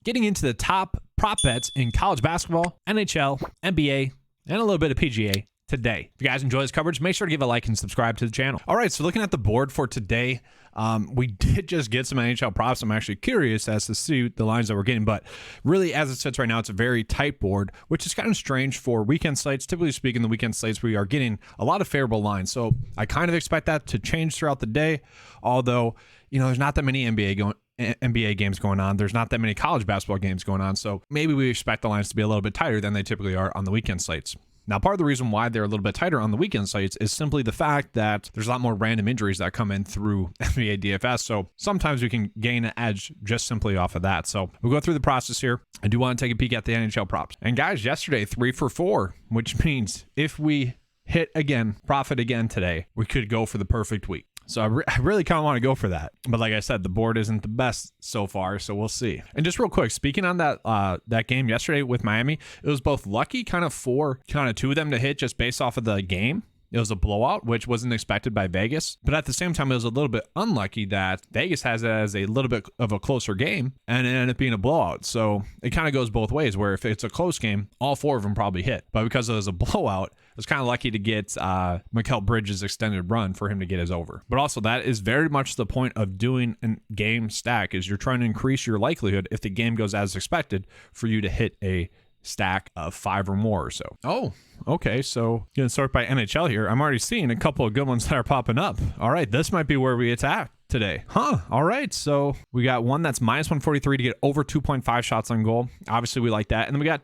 getting into the top prop bets in college basketball, NHL, NBA, and a little bit of PGA today. If you guys enjoy this coverage, make sure to give a like and subscribe to the channel. All right, so looking at the board for today, we did just get some NHL props. I'm actually curious as to see the lines that we're getting, but really as it sits right now, it's a very tight board, which is kind of strange for weekend slates. Typically speaking, the weekend slates, we are getting a lot of favorable lines. So I kind of expect that to change throughout the day, although, there's not that many NBA games going on. There's not that many college basketball games going on. So maybe we expect the lines to be a little bit tighter than they typically are on the weekend slates. Now, part of the reason why they're a little bit tighter on the weekend slates is simply the fact that there's a lot more random injuries that come in through NBA DFS. So sometimes we can gain an edge just simply off of that. So we'll go through the process here. I do want to take a peek at the NHL props. And guys, yesterday, 3 for 4, which means if we hit again, profit again today, we could go for the perfect week. So I really kind of want to go for that. But like I said, the board isn't the best so far, so we'll see. And just real quick, speaking on that game yesterday with Miami, it was both lucky for two of them to hit just based off of the game. It was a blowout, which wasn't expected by Vegas. But at the same time, it was a little bit unlucky that Vegas has it as a little bit of a closer game and it ended up being a blowout. So it kind of goes both ways, where if it's a close game, all 4 of them probably hit. But because it was a blowout, it was kind of lucky to get Mikal Bridges' extended run for him to get his over. But also, that is very much the point of doing a game stack, is you're trying to increase your likelihood, if the game goes as expected, for you to hit a stack of 5 or more or so. Oh, okay. So gonna start by NHL here. I'm already seeing a couple of good ones that are popping up. All right, this might be where we attack today. All right. So we got one that's minus 143 to get over 2.5 shots on goal. Obviously, we like that. And then we got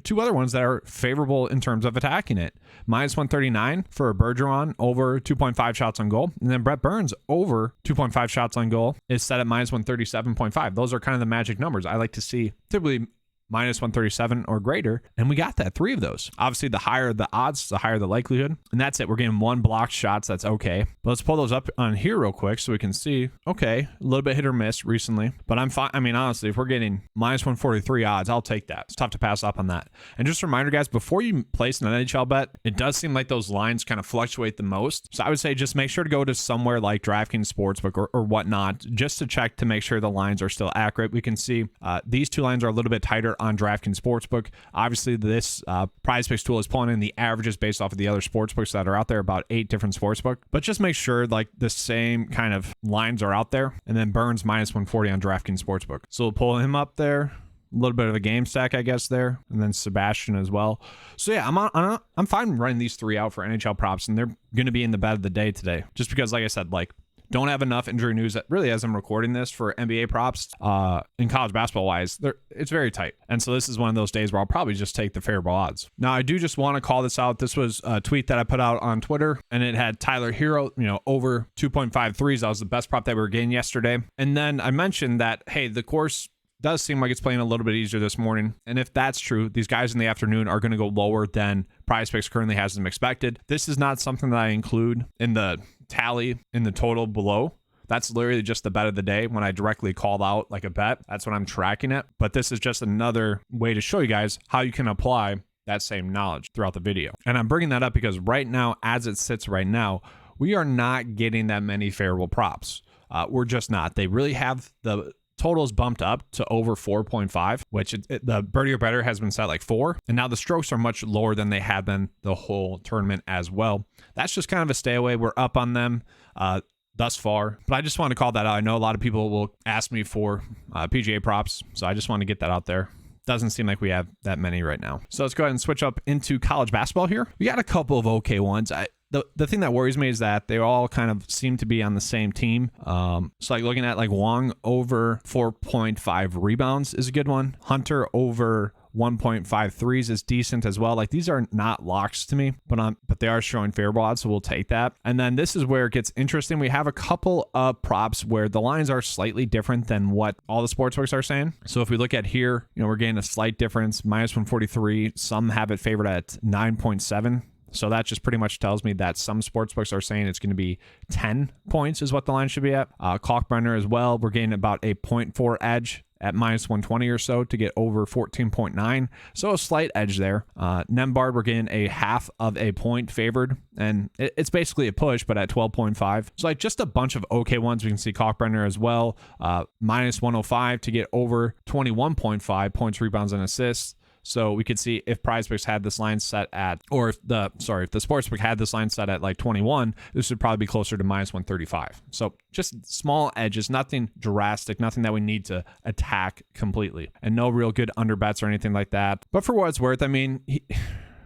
two other ones that are favorable in terms of attacking it. Minus 139 for Bergeron over 2.5 shots on goal. And then Brett Burns over 2.5 shots on goal is set at minus 137.5. Those are kind of the magic numbers I like to see, typically minus 137 or greater, and we got that 3 of those. Obviously, the higher the odds, the higher the likelihood, and that's it. We're getting 1 blocked shots. That's okay. But let's pull those up on here real quick so we can see. Okay, a little bit hit or miss recently, but I'm fine. I mean, honestly, if we're getting minus 143 odds, I'll take that. It's tough to pass up on that. And just a reminder, guys, before you place an NHL bet, it does seem like those lines kind of fluctuate the most. So I would say just make sure to go to somewhere like DraftKings Sportsbook or whatnot, just to check to make sure the lines are still accurate. We can see these 2 lines are a little bit tighter on DraftKings Sportsbook. Obviously, this PrizePicks tool is pulling in the averages based off of the other sportsbooks that are out there, about 8 different sportsbook. But just make sure like the same kind of lines are out there. And then Burns minus 140 on DraftKings Sportsbook. So we'll pull him up there. A little bit of a game stack, I guess, there. And then Sebastian as well. So yeah, I'm fine running these 3 out for NHL props, and they're going to be in the bet of the day today. Just because, like I said, don't have enough injury news that really, as I'm recording this, for NBA props in college basketball wise, it's very tight. And so this is one of those days where I'll probably just take the favorable odds. Now, I do just want to call this out. This was a tweet that I put out on Twitter, and it had Tyler Hero, over 2.5 threes. That was the best prop that we were getting yesterday. And then I mentioned that, hey, the course does seem like it's playing a little bit easier this morning. And if that's true, these guys in the afternoon are going to go lower than PrizePicks currently has them expected. This is not something that I include in the tally in the total below. That's literally just the bet of the day. When I directly call out like a bet, that's when I'm tracking it. But this is just another way to show you guys how you can apply that same knowledge throughout the video. And I'm bringing that up because right now, as it sits right now, we are not getting that many favorable props. We're just not. They really have the totals bumped up to over 4.5, which the birdie or better has been set like 4. And now the strokes are much lower than they have been the whole tournament as well. That's just kind of a stay away. We're up on them thus far, but I just want to call that out. I know a lot of people will ask me for PGA props, so I just want to get that out there. Doesn't seem like we have that many right now. So let's go ahead and switch up into college basketball here. We got a couple of okay ones. The thing that worries me is that they all kind of seem to be on the same team. So like looking at like Wong over 4.5 rebounds is a good one. Hunter over 1.5 threes is decent as well. Like these are not locks to me, but they are showing favorable odds, so we'll take that. And then this is where it gets interesting. We have a couple of props where the lines are slightly different than what all the sportsbooks are saying. So if we look at here, we're getting a slight difference, minus 143. Some have it favored at 9.7. So that just pretty much tells me that some sportsbooks are saying it's going to be 10 points is what the line should be at. Kalkbrenner as well, we're getting about a 0.4 edge at minus 120 or so to get over 14.9. So a slight edge there. Nembard, we're getting a half of a point favored, and it's basically a push, but at 12.5. So like just a bunch of okay ones. We can see Kalkbrenner as well, minus 105 to get over 21.5 points, rebounds, and assists. So we could see if PrizePicks had this line set at, or if the sportsbook had this line set at like 21, this would probably be closer to minus 135. So just small edges, nothing drastic, nothing that we need to attack completely, and no real good under bets or anything like that. But for what it's worth, I mean,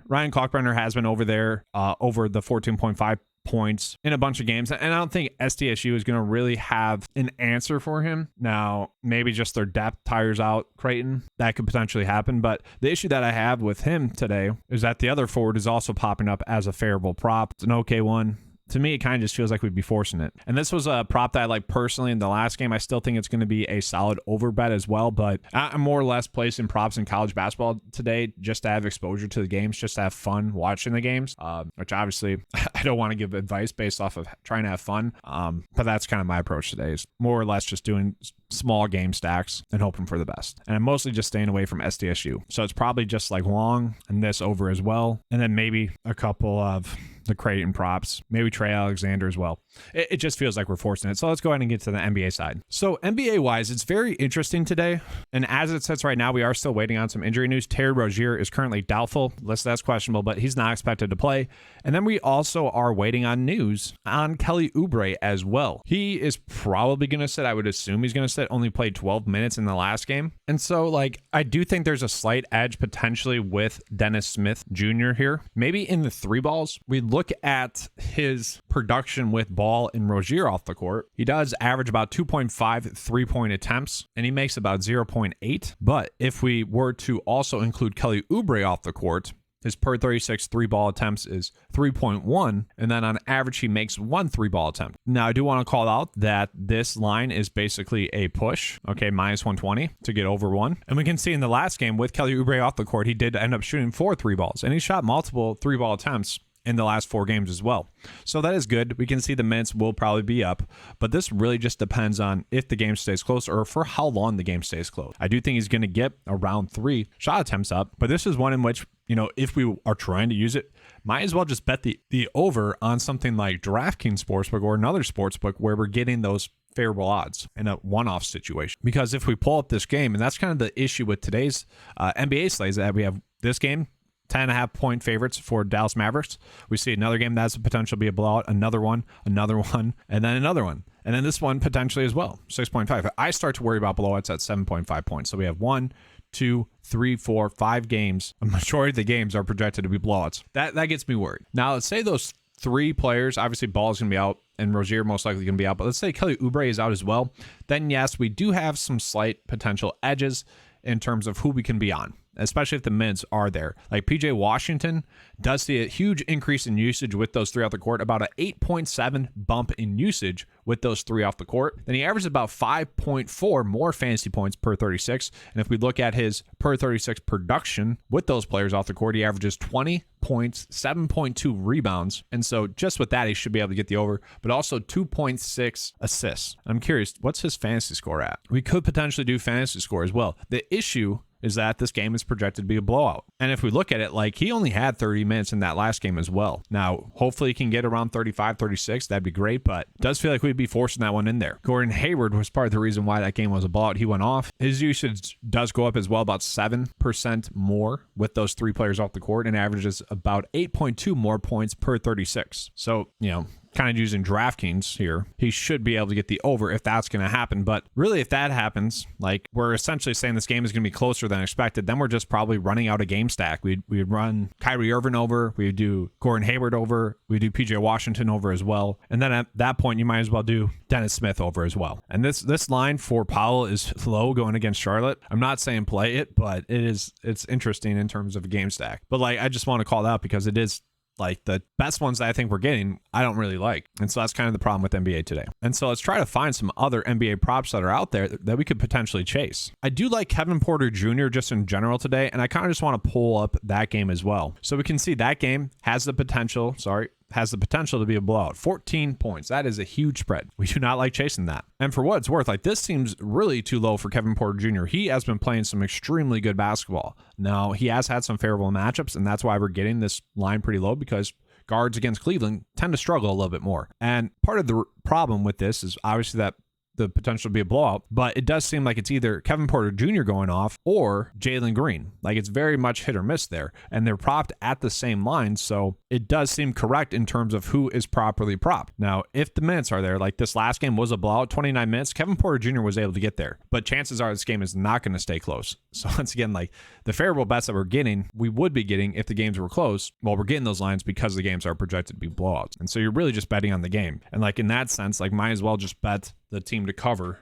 Ryan Kalkbrenner has been over there, over the 14.5 points in a bunch of games, and I don't think SDSU is going to really have an answer for him. Now, maybe just their depth tires out Creighton. That could potentially happen, but the issue that I have with him today is that the other forward is also popping up as a favorable prop. It's an okay one. To me, it kind of just feels like we'd be forcing it. And this was a prop that I like personally in the last game. I still think it's going to be a solid over bet as well, but I'm more or less placing props in college basketball today just to have exposure to the games, just to have fun watching the games, which obviously I don't want to give advice based off of trying to have fun, but that's kind of my approach today, is more or less just doing small game stacks and hoping for the best. And I'm mostly just staying away from SDSU. So it's probably just like long and this over as well, and then maybe a couple of the Creighton props, maybe Trey Alexander as well. It just feels like we're forcing it. So let's go ahead and get to the NBA side. So NBA wise, it's very interesting today. And as it sits right now, we are still waiting on some injury news. Terry Rozier is currently doubtful. Listed as questionable, but he's not expected to play. And then we also are waiting on news on Kelly Oubre as well. He is probably going to sit. I would assume he's going to sit. Only played 12 minutes in the last game. And so like, I do think there's a slight edge potentially with Dennis Smith Jr. here. Maybe in the three balls. We look at his production with Ball and Rozier off the court. He does average about 2.5 3-point attempts, and he makes about 0.8. But if we were to also include Kelly Oubre off the court, his per 36 three-ball attempts is 3.1, and then on average, he makes one three-ball attempt. Now, I do want to call out that this line is basically a push, okay, minus 120 to get over one. And we can see in the last game with Kelly Oubre off the court, he did end up shooting 4 three balls, and he shot multiple three-ball attempts in the last 4 games as well. So that is good. We can see the minutes will probably be up, but this really just depends on if the game stays close or for how long the game stays close. I do think he's going to get around 3 shot attempts up, but this is one in which, you know, if we are trying to use it, might as well just bet the over on something like DraftKings Sportsbook or another sportsbook where we're getting those favorable odds in a one-off situation. Because if we pull up this game, and that's kind of the issue with today's NBA slates, that we have this game, 10.5 point favorites for Dallas Mavericks. We see another game that has the potential to be a blowout, another one, and then another one. And then this one potentially as well, 6.5. I start to worry about blowouts at 7.5 points. So we have 1, 2, 3, 4, 5 games. A majority of the games are projected to be blowouts. That gets me worried. Now, let's say those 3 players, obviously Ball is going to be out and Rozier most likely going to be out, but let's say Kelly Oubre is out as well. Then yes, we do have some slight potential edges in terms of who we can be on, especially if the minutes are there. Like PJ Washington does see a huge increase in usage with those 3 off the court, about an 8.7 bump in usage with those 3 off the court. Then he averages about 5.4 more fantasy points per 36. And if we look at his per 36 production with those players off the court, he averages 20 points, 7.2 rebounds. And so just with that, he should be able to get the over, but also 2.6 assists. I'm curious, what's his fantasy score at? We could potentially do fantasy score as well. The issue is that this game is projected to be a blowout. And if we look at it, like he only had 30 minutes in that last game as well. Now, hopefully he can get around 35, 36. That'd be great, but it does feel like we'd be forcing that one in there. Gordon Hayward was part of the reason why that game was a blowout. He went off. His usage does go up as well, about 7% more with those 3 players off the court, and averages about 8.2 more points per 36. So, you know, kind of using DraftKings here, he should be able to get the over if that's going to happen. But really, if that happens, like we're essentially saying this game is going to be closer than expected, then we're just probably running out a game stack. We'd run Kyrie Irving over, we'd do Gordon Hayward over, we'd do PJ Washington over as well. And then at that point, you might as well do Dennis Smith over as well. And this line for Powell is low going against Charlotte. I'm not saying play it, but it's interesting in terms of a game stack. But like, I just want to call that out because it is like the best ones that I think we're getting, I don't really like. And so that's kind of the problem with NBA today. And so let's try to find some other NBA props that are out there that we could potentially chase. I do like Kevin Porter Jr. just in general today, and I kind of just want to pull up that game as well. So we can see that game has the potential, to be a blowout. 14 points. That is a huge spread. We do not like chasing that. And for what it's worth, like this seems really too low for Kevin Porter Jr. He has been playing some extremely good basketball. Now, he has had some favorable matchups, and that's why we're getting this line pretty low, because guards against Cleveland tend to struggle a little bit more. And part of the problem with this is obviously that the potential to be a blowout, but it does seem like it's either Kevin Porter Jr. going off or Jalen Green. Like it's very much hit or miss there, and they're propped at the same line, so it does seem correct in terms of who is properly propped. Now, if the minutes are there, like this last game was a blowout, 29 minutes, Kevin Porter Jr. was able to get there, but chances are this game is not going to stay close. So once again, like the favorable bets that we're getting, we would be getting if the games were close. Well, we're getting those lines because the games are projected to be blowouts, and so you're really just betting on the game. And like in that sense, like might as well just bet the team to cover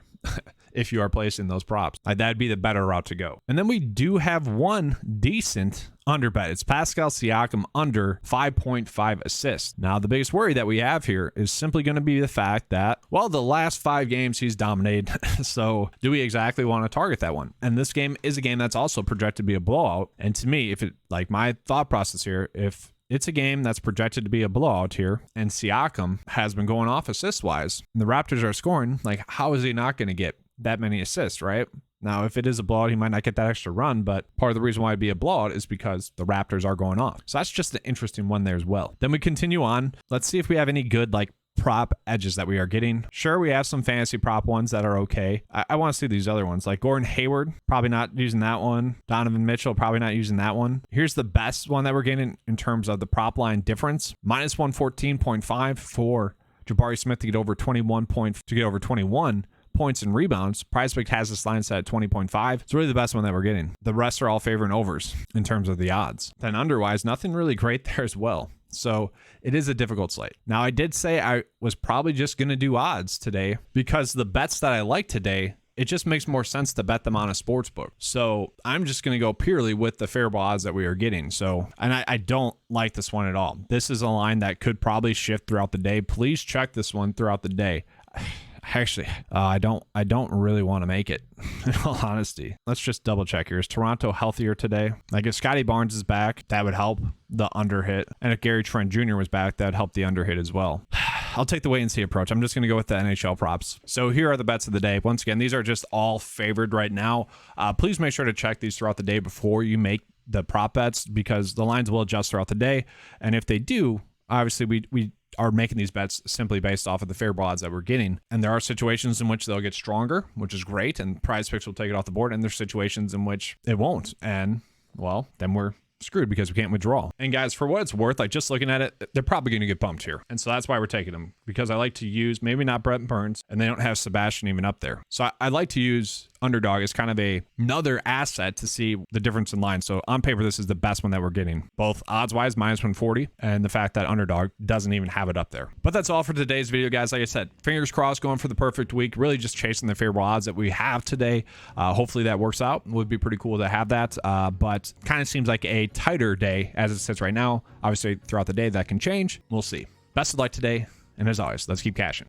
if you are placing those props. Like that'd be the better route to go. And then we do have one decent under bet. It's Pascal Siakam under 5.5 assists. Now, the biggest worry that we have here is simply going to be the fact that, well, the last 5 games he's dominated. So do we exactly want to target that one? And this game is a game that's also projected to be a blowout. And to me, if it, like my thought process here, if it's a game that's projected to be a blowout here, and Siakam has been going off assist-wise, and the Raptors are scoring, like, how is he not going to get that many assists, right? Now, if it is a blowout, he might not get that extra run, but part of the reason why it'd be a blowout is because the Raptors are going off. So that's just an interesting one there as well. Then we continue on. Let's see if we have any good, like, prop edges that we are getting. Sure, we have some fantasy prop ones that are okay. I want to see these other ones, like Gordon Hayward, probably not using that one. Donovan Mitchell, probably not using that one. Here's the best one that we're getting in terms of the prop line difference. Minus 114.5 for Jabari Smith to get over 21 points and rebounds. PrizePicks has this line set at 20.5. It's really the best one that we're getting. The rest are all favoring overs in terms of the odds. Then underwise, nothing really great there as well. So it is a difficult slate. Now, I did say I was probably just going to do odds today because the bets that I like today, it just makes more sense to bet them on a sports book. So I'm just going to go purely with the favorable odds that we are getting. So, and I don't like this one at all. This is a line that could probably shift throughout the day. Please check this one throughout the day. Actually, I don't really want to make it, in all honesty. Let's just double check here. Is Toronto healthier today? Like if Scotty Barnes is back, that would help the under hit. And if Gary Trent Jr. was back, that would help the under hit as well. I'll take the wait and see approach. I'm just going to go with the NHL props. So here are the bets of the day. Once again, these are just all favored right now. Please make sure to check these throughout the day before you make the prop bets, because the lines will adjust throughout the day. And if they do, obviously we are making these bets simply based off of the favorable odds that we're getting. And there are situations in which they'll get stronger, which is great, and PrizePicks will take it off the board. And there's situations in which it won't. And, well, then we're screwed because we can't withdraw. And guys, for what it's worth, like just looking at it, they're probably going to get bumped here. And so that's why we're taking them, because I like to use maybe not Brent Burns, and they don't have Sebastian even up there. So I like to use Underdog as kind of another asset to see the difference in line. So on paper, this is the best one that we're getting, both odds wise, minus 140, and the fact that Underdog doesn't even have it up there. But that's all for today's video, guys. Like I said, fingers crossed, going for the perfect week, really just chasing the favorable odds that we have today. Hopefully that works out. It would be pretty cool to have that, but kind of seems like a tighter day as it sits right now. Obviously throughout the day that can change. We'll see. Best of luck today, and as always, let's keep cashing.